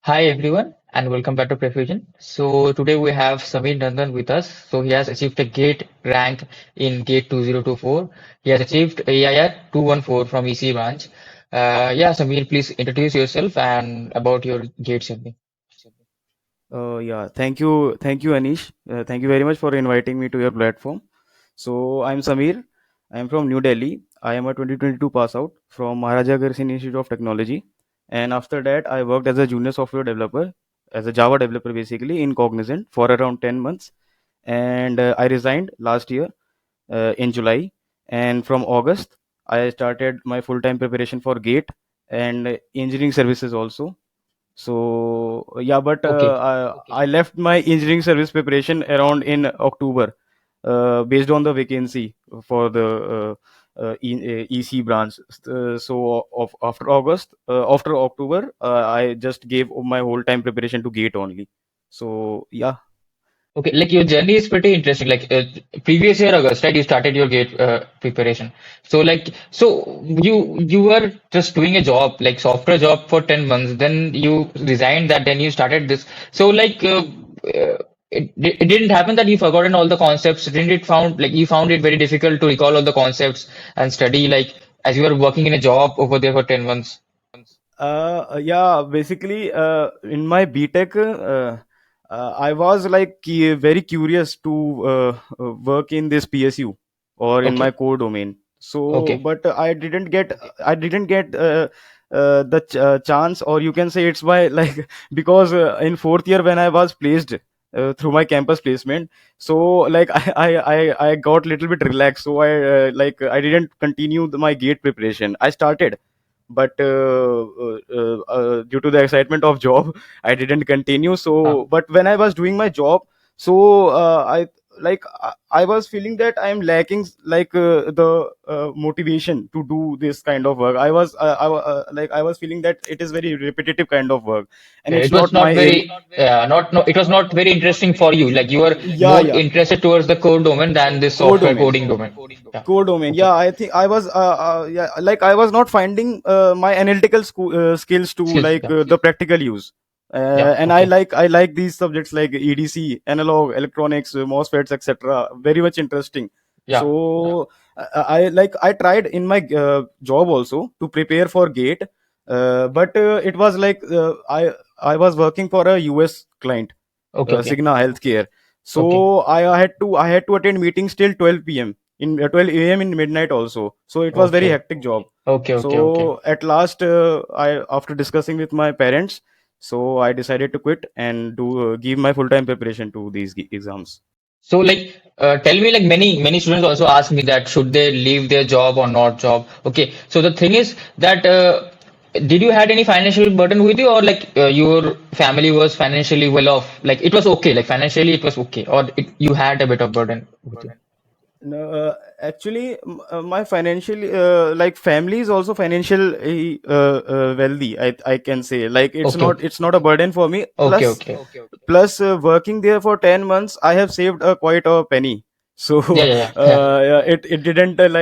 Hi everyone and welcome back to Prefusion. So today we have Samir Nandan with us. So he has achieved a GATE rank in GATE 2024. He has achieved AIR 214 from EC branch. Yeah, Samir, please introduce yourself and about your GATE journey. Thank you, Anish. Thank you very much for inviting me to your platform. So, I'm Samir. I'm from New Delhi. I am a 2022 pass out from Maharaja Agha Singh Institute of Technology. And after that, I worked as a junior software developer, as a Java developer basically, in Cognizant for around 10 months. And I resigned last year in July. And from August, I started my full time preparation for GATE and engineering services also. So yeah, but Okay. I left my engineering service preparation around in October, based on the vacancy for the EC branch. After August, after October, I just gave my whole time preparation to GATE only. So yeah. Okay, like your journey is pretty interesting. Like previous year August, right? You started your GATE preparation. So you were just doing a job, like software job for 10 months. Then you resigned that. Then you started this. So it didn't happen that you forgotten all the concepts. Didn't it found like you found it very difficult to recall all the concepts and study like as you were working in a job over there for 10 months? Yeah, basically, in my BTech, I was like very curious to work in this PSU or in my Okay. core domain. So, Okay. but I didn't get the chance, or you can say it's my like because in fourth year when I was placed. Through my campus placement, so like I got little bit relaxed, so I didn't continue my gate preparation. I started, but due to the excitement of job, I didn't continue. Huh. So but when I was doing my job, so I was feeling that I am lacking the motivation to do this kind of work. I was feeling that it is very repetitive kind of work, and Okay, it's it was not not my area. very, not no, it was not very interesting for you. Like you were Yeah, more yeah. interested towards the code domain than this Core software domain. coding domain. Yeah. Core domain, Okay. yeah. I think I was yeah, like I was not finding my analytical skills to Skills. Yeah. the practical use. Yeah. And Okay. I like these subjects like EDC, analog electronics, MOSFETs, etc. Very much interesting. Yeah. So I tried in my job also to prepare for gate, but it was like I was working for a US client, Okay. Okay. Cigna Healthcare. Okay. So I had to attend meetings till 12 p.m. in 12 a.m. in midnight also. So it was very Okay. hectic job. Okay. Okay. Okay. So at last, I after discussing with my parents, so I decided to quit and do give my full time preparation to these exams. So tell me like many students also ask me that should they leave their job or not job. Okay. So the thing is that did you had any financial burden with you or your family was financially well off? Like it was okay. Like financially it was okay or you had a bit of burden with you. No, actually, my financial like family is also financially wealthy. I can say like Okay, okay, it's not a burden for me. okay, okay. Plus working there for 10 months, I have saved quite a penny. So Yeah, yeah, yeah, yeah. yeah, it didn't it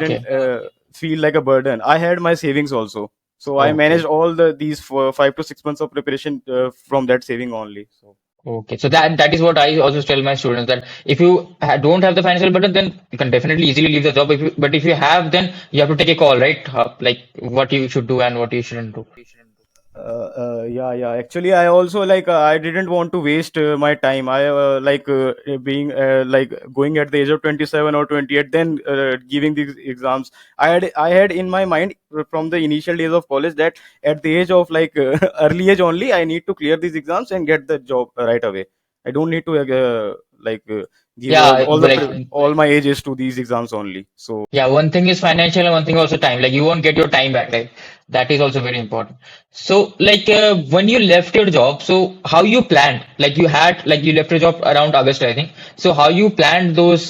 didn't Okay, feel like a burden. I had my savings also, so I managed okay, all these for 5 to 6 months of preparation from that saving only. So. okay. So that is what I also tell my students that if you don't have the financial burden, then you can definitely easily leave the job. But if you have, then you have to take a call, right? Like what you should do and what you shouldn't do. Yeah, yeah. Actually, I also I didn't want to waste my time. I being going at the age of 27 or 28, then giving these exams. I had in my mind from the initial days of college that at the age of early age only, I need to clear these exams and get the job right away. I don't need to give Yeah, all my ages to these exams only. So. yeah, one thing is financial and one thing also time. Like you won't get your time back, right? That is also very important. So when you left your job, so how you planned? Like you left your job around August, I think. So how you planned those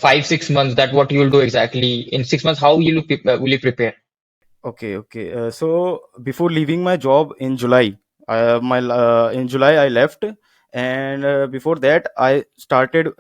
5 6 months that what you will do exactly in 6 months? How will you prepare? Okay, okay. So before leaving my job in July, in July I left, and before that I started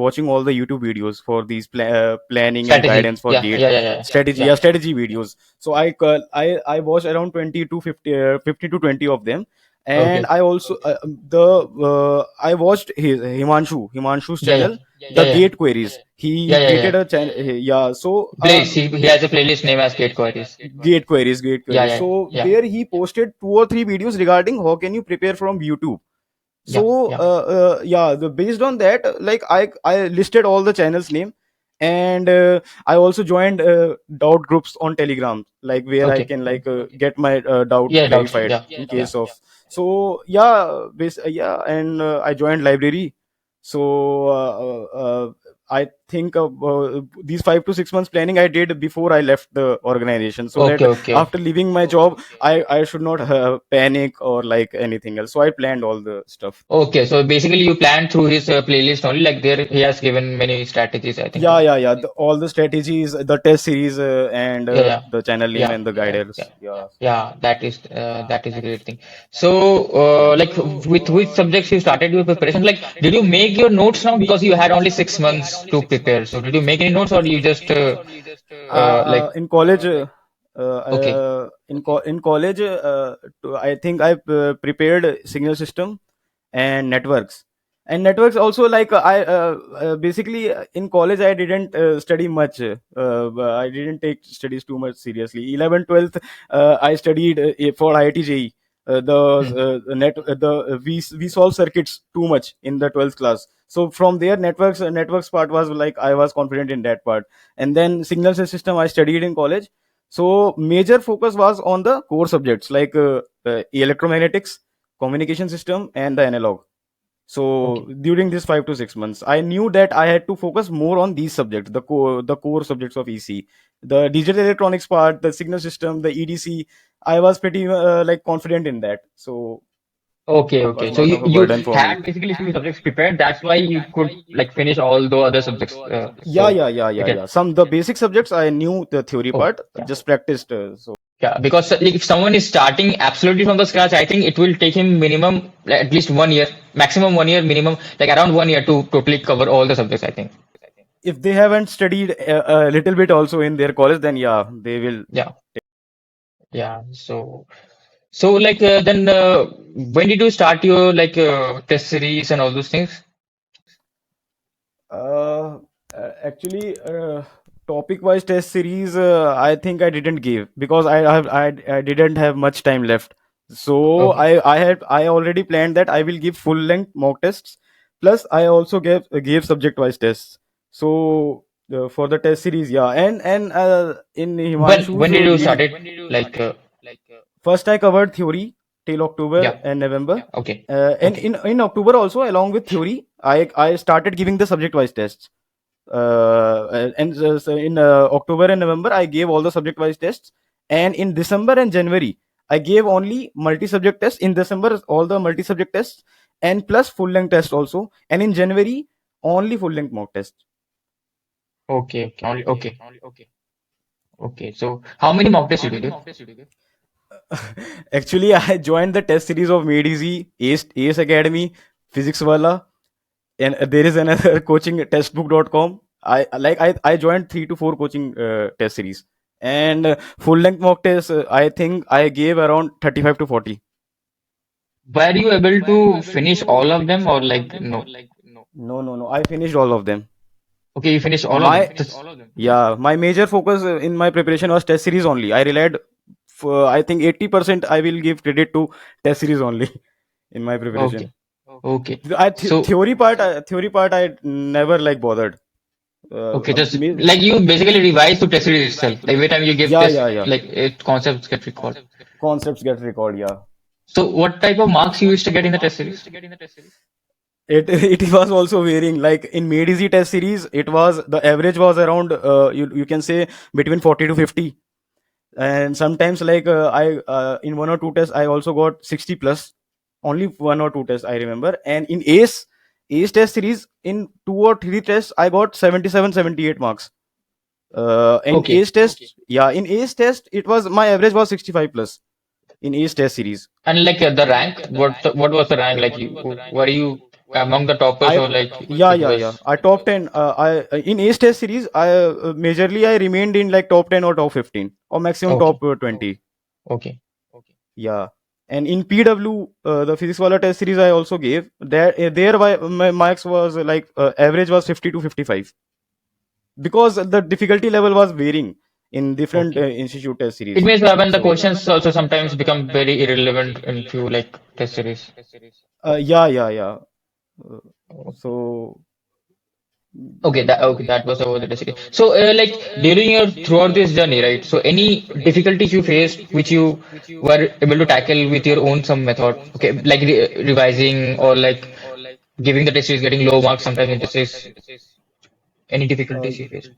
watching all the YouTube videos for these planning and Strategy. guidance for Yeah, gate yeah, yeah, yeah, strategy, yeah. yeah, strategy videos. So I watched around 20 to 50, 50 to 20 of them. And Okay. I also the I watched his Himanshu's Yeah, yeah, channel, yeah, the yeah, gate queries. He yeah, yeah, created yeah. a channel, yeah. So Playlist. He has a playlist name as Gate Queries. Gate Yeah, queries. yeah, So yeah, there he posted 2 or 3 videos regarding how can you prepare from YouTube. yeah, So yeah. yeah, based on that, like I listed all the channels name. And I also joined doubt groups on Telegram, like where I Okay. can like get my doubt Yeah, doubts. clarified Yeah, in yeah. case of. So yeah, yeah. And I joined library. So I think these 5 to 6 months planning I did before I left the organization, so Okay, that okay. after leaving my job I should not panic or like anything else. So I planned all the stuff. Okay, so basically you planned through his playlist only. Like there, he has given many strategies, I think. Yeah, yeah, yeah. All the strategies, the test series, and Yeah, yeah, the channel name yeah, and the yeah, yeah, guidance. Yeah. yeah. That is a great thing. So, like with which subjects you started your preparation? Like, did you make your notes now because you had only 6 months to prepare? So, did you make any notes or you just like In college, okay, in college, I think I prepared signal system and networks. And networks also, like I basically in college I didn't study much. I didn't take studies too much seriously. 11th, 12th, I studied for IIT JEE. hmm. We solve circuits too much in the 12th class. So from there, networks part was like I was confident in that part. And then signals and system I studied in college. So major focus was on the core subjects like electromagnetics, communication system, and the analog. So Okay. during these 5 to 6 months, I knew that I had to focus more on these subjects, the core subjects of EC, the digital electronics part, the signal system, the EDC. I was pretty like confident in that, so Okay, it was okay. So not of a you burden for me. had basically few subjects prepared. That's why you could like finish all the other subjects. Yeah, So yeah, yeah, you yeah, can. yeah. Some the basic subjects I knew the theory Oh, part, yeah. just practiced. So Yeah, because like, if someone is starting absolutely from the scratch, I think it will take him minimum like, at least 1 year, maximum 1 year, minimum like around 1 year to totally cover all the subjects, I think. if they haven't studied a little bit also in their college, then yeah, they will. Yeah, yeah. So like then when did you start your like test series and all those things? Uh, Actually, topic-wise test series, I think I didn't give because I didn't have much time left. So Okay, I already planned that I will give full-length mock tests. Plus, I also gave subject-wise tests. So for the test series, yeah, and in when Himanshu's did you start video, it? Like first I covered theory till October yeah, and November. okay, And okay, in October also, along with theory, I started giving the subject-wise tests. And so in October and November, I gave all the subject-wise tests, and in December and January, I gave only multi-subject tests. In December, all the multi-subject tests, and plus full-length test also. And in January, only full-length mock test. okay, okay, only okay, okay. So how many mock tests did you do? Actually, I joined the test series of Made Easy, Ace Academy, Physics Wala, and there is another coaching textbook.com. I joined 3 to 4 coaching test series. And full length mock test, I think I gave around 35 to 40. Were you able to finish all of them or like no? No, no, no. I finished all of them. Okay, you finished all of them. My Yeah, my major focus in my preparation was test series only. I relied for, I think 80% I will give credit to test series only in my Okay, preparation. okay. So Theory part I never like bothered. okay, just Me- like you basically revise to test series itself. Like every time you give yeah, test, yeah, yeah. like it concepts get recalled. Concepts get recalled. Yeah. So what type of marks you used to get in the test series? It it was also varying. Like in Made Easy test series, it was the average was around you can say between 40 to 50. And sometimes like I in 1 or 2 tests I also got 60 plus. Only 1 or 2 tests I remember. And in Ace test series, in 2 or 3 tests I got 77, 78 marks. In Okay, Ace test, yeah, in Ace test it was my average was 65 plus in ACE test series. And like the rank, what was the rank? Like you were you among the toppers I or like it yeah. was I top 10. I in ACE test series. I majorly I remained in like top 10 or top 15 or maximum okay, top 20. okay. Yeah. And in PW, the physics wala test series I also gave. There my marks was like average was 50 to 55 because the difficulty level was varying in different Okay. institute test It series. means when the So questions also sometimes become very irrelevant in few like test series. yeah. Uh, Okay. so Okay, that was about the test series. So like during your throughout this journey, right? So any difficulties you faced which you were able to tackle with your own some method, okay, like revising or like giving the test series, getting low marks sometimes in test series. Any uh, difficulties you faced?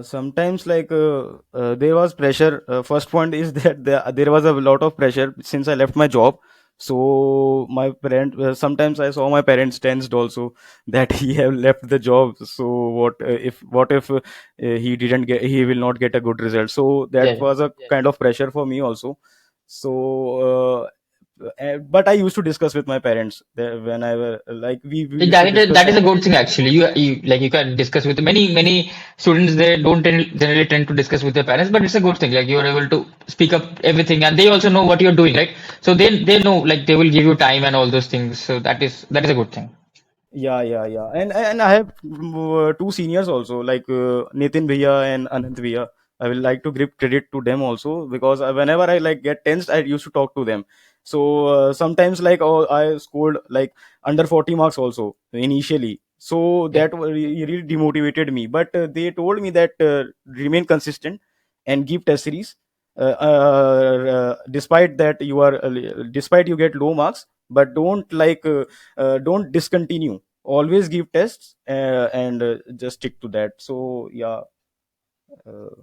sometimes there was pressure. First point is that there was a lot of pressure since I left my job. So my parent sometimes I saw my parents tensed also that he have left the job. So what if he didn't get he will not get a good result. So Yeah, that yeah. was a kind of pressure for me also. So but I used to discuss with my parents that whenever like we used to That discuss is a and good thing actually. You like you can discuss with many students. They don't generally tend to discuss with their parents, but it's a good thing. Like you are able to speak up everything, and they also know what you're doing, right? So they know like they will give you time and all those things. So that is a good thing. yeah. And I have two seniors also, like Nitin Bhaiya and Anand Bhaiya. I will like to give credit to them also because whenever I like get tensed, I used to talk to them. So sometimes like I scored like under 40 marks also initially. So Yeah, that really demotivated me. But they told me that remain consistent and give test series. Despite that you are despite you get low marks, but don't discontinue, always give tests and just stick to that. So yeah. uh,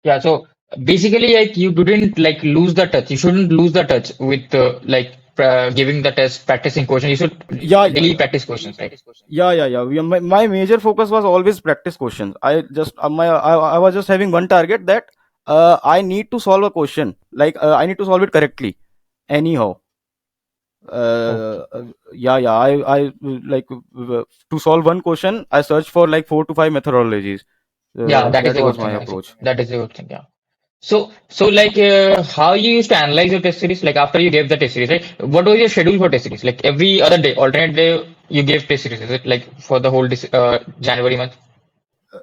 yeah. So basically, like you didn't like lose the touch. You shouldn't lose the touch with like giving the test, practicing questions. You should daily yeah practice questions, right? my major focus was always practice questions. I was just having one target that I need to solve a question, like I need to solve it correctly anyhow. Okay. I like to solve one question I searched for like 4 to 5 methodologies. Yeah, that is That a was good my thing actually. approach. That is a good thing. Yeah. So like how you used to analyze your test series, like after you gave the test series, right? What was your schedule for test series? Like every other day, alternate day, you gave test series. Is it like for the whole January month?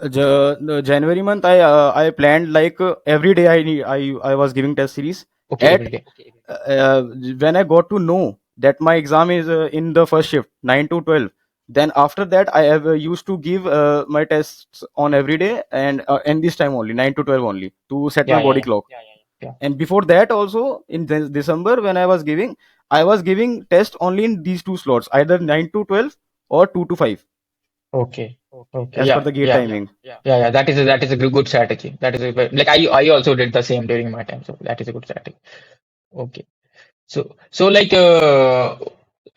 The January month, I planned like every day I was giving test series. Okay, At every day. uh, when I got to know that my exam is in the first shift 9 to 12, then after that I have used to give my tests on every day and this time only 9 to 12 only to set my Yeah, yeah, body yeah, clock. yeah. And before that also in December when I was giving test only in these two slots, either 9 to 12 or 2 to 5 Okay, okay, as per yeah, the gate yeah, timing. yeah. That is a good strategy. That is like I also did the same during my time. So that is a good strategy. Okay. So like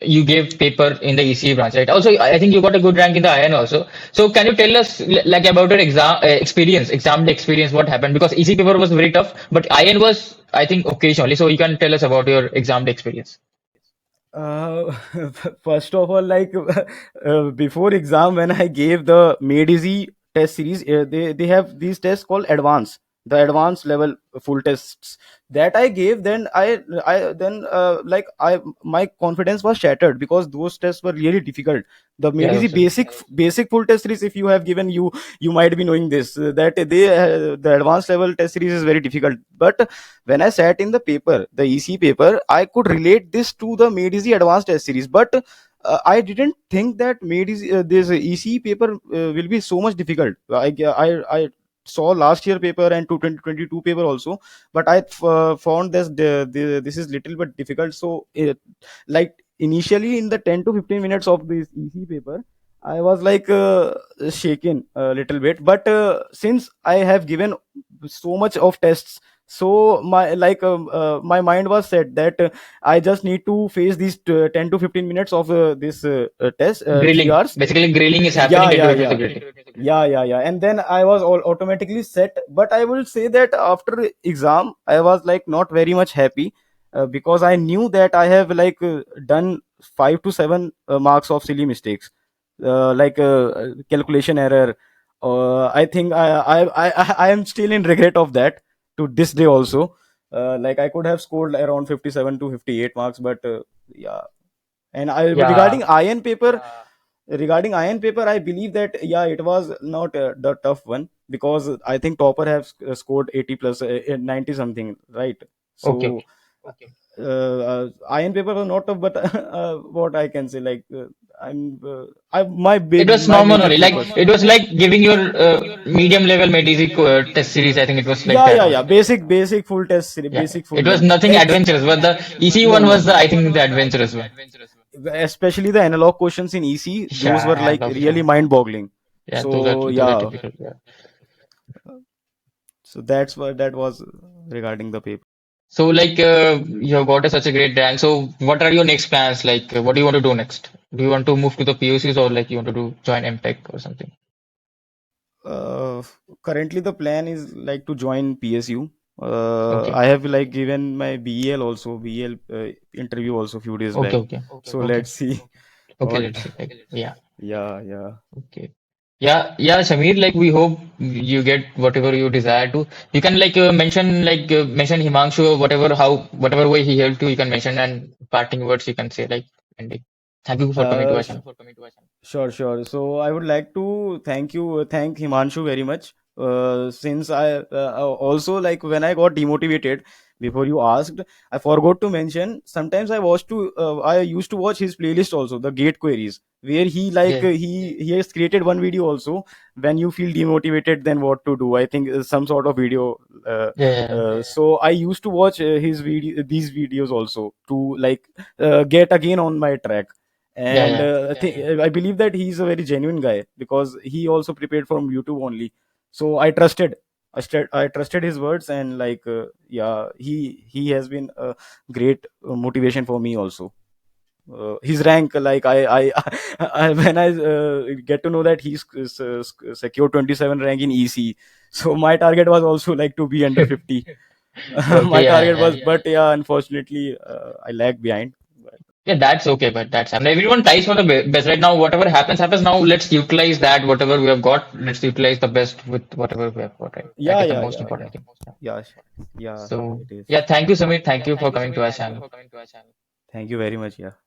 you gave paper in the ECE branch, right? Also, I think you got a good rank in the IN also. So can you tell us like about your exam day experience, what happened? Because ECE paper was very tough, but IN was, I think, occasionally. So you can tell us about your exam day experience. Uh, First of all, like before exam, when I gave the Made Easy test series, they have these tests called the advanced level full tests that I gave. Then I then like I my confidence was shattered because those tests were really difficult. The Made Yeah, Easy also. basic full test series, if you have given, you might be knowing this that the advanced level test series is very difficult. But when I sat in the paper, the EC paper, I could relate this to the Made Easy Advanced Test Series. But I didn't think that this EC paper will be so much difficult. I saw last year paper and 2022 paper also, but I found this is little bit difficult. So like initially in the 10 to 15 minutes of this EC paper, I was like shaken a little bit. But since I have given so much of tests So my mind was set that I just need to face these 10 to 15 minutes of this test, 3 Grilling. hours. Basically, grilling is happening Yeah, and you yeah, have to do yeah. grilling. Yeah, and then I was automatically set. But I will say that after exam I was like not very much happy, because I knew that I have done 5 to 7 marks of silly mistakes, calculation error. I think I am still in regret of that to this day also. Like I could have scored around 57 to 58 marks, but yeah. And I Yeah. regarding iron paper, I believe that yeah, it was not the tough one, because I think topper have scored 80 plus, 90 something, right? Okay. So iron paper was not tough, but what I can say, It was my normal major only. Like focus. it was like giving your medium level medisic test series. I think it was like that Yeah, only. basic full test series, Yeah. basic full It was length. nothing adventurous, but the EC No, one no, was no. the I think the adventurous one. Especially the analog questions in EC, those were Yeah, like analog. really Yeah, mind boggling. yeah. So Those are yeah, typical. Yeah. so that's what that was regarding the paper. So like you have got such a great rank. So what are your next plans? Like what do you want to do next? Do you want to move to the PUCs or like you want to do join MTech or something? uh, Currently the plan is like to join PSU. Okay. I have like given my BEL also, BEL interview also few days Okay. back. Okay. So Okay. let's see Okay. what. Let's see. Like yeah. Yeah. Okay. Yeah, Shamir, like we hope you get whatever you desire to. You can like mention Himanshu or whatever way he helped you, you can mention and parting words you can say like ending. Thank you for coming to Uh, us. sh- Sure. So I would like to thank Himanshu very much. Since also, like when I got demotivated before you asked, I forgot to mention. Sometimes I used to watch his playlist also, the Gate Queries, where Yeah, he has created one video also. When you feel demotivated, then what to do? I think some sort of video. Uh, yeah, so I used to watch these videos also to get again on my track. yeah, And yeah. I believe that he's a very genuine guy, because he also prepared from YouTube only. So I trusted his words, and yeah, he has been a great motivation for me also. His rank, when I get to know that he's secured 27 rank in EC, so my target was also like to be under 50. Okay, My target yeah. was, but yeah, unfortunately, I lag behind. Yeah, that's okay, but that's I mean, everyone tries for the best right now. Whatever happens. Now let's utilize that. Whatever we have got, let's utilize the best with whatever we have got. Right? That Yeah, is the yeah, most yeah, yeah. important thing. Yeah. Yeah, yeah, So it is. yeah, thank you, Samir. Thank you for coming to us, and Thank you very much. Yeah.